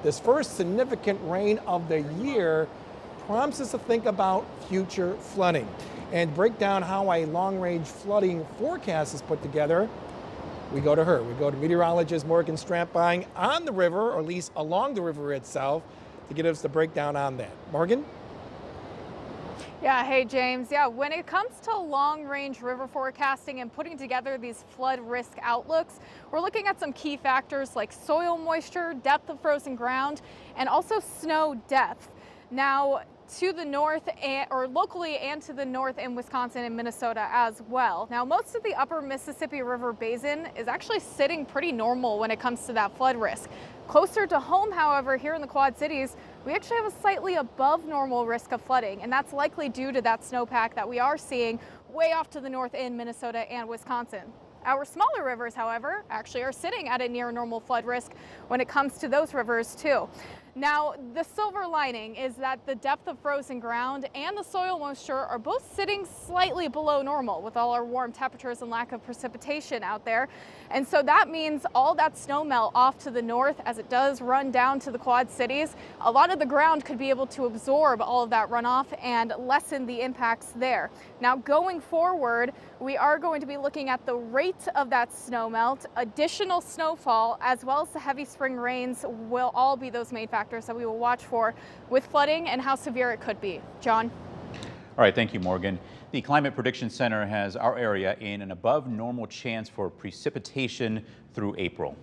This first significant rain of the year prompts us to think about future flooding and break down how a long-range flooding forecast is put together. We go to her. We go to meteorologist Morgan Strampine on the river, or at least along the river itself, to give us the breakdown on that. Morgan? Yeah, hey James. Yeah, when it comes to long-range river forecasting and putting together these flood risk outlooks, we're looking at some key factors like soil moisture, depth of frozen ground, and also snow depth. Now, to the north or locally and to the north in Wisconsin and Minnesota as well. Now, most of the upper Mississippi River Basin is actually sitting pretty normal when it comes to that flood risk. Closer to home, however, here in the Quad Cities, we actually have a slightly above normal risk of flooding, and that's likely due to that snowpack that we are seeing way off to the north in Minnesota and Wisconsin. Our smaller rivers, however, actually are sitting at a near normal flood risk when it comes to those rivers too. Now, the silver lining is that the depth of frozen ground and the soil moisture are both sitting slightly below normal with all our warm temperatures and lack of precipitation out there. And so that means all that snow melt off to the north, as it does run down to the Quad Cities, a lot of the ground could be able to absorb all of that runoff and lessen the impacts there. Now, going forward, we are going to be looking at the rate of that snow melt, additional snowfall, as well as the heavy spring rains will all be those main factors that we will watch for with flooding and how severe it could be. John? All right, thank you, Morgan. The Climate Prediction Center has our area in an above normal chance for precipitation through April.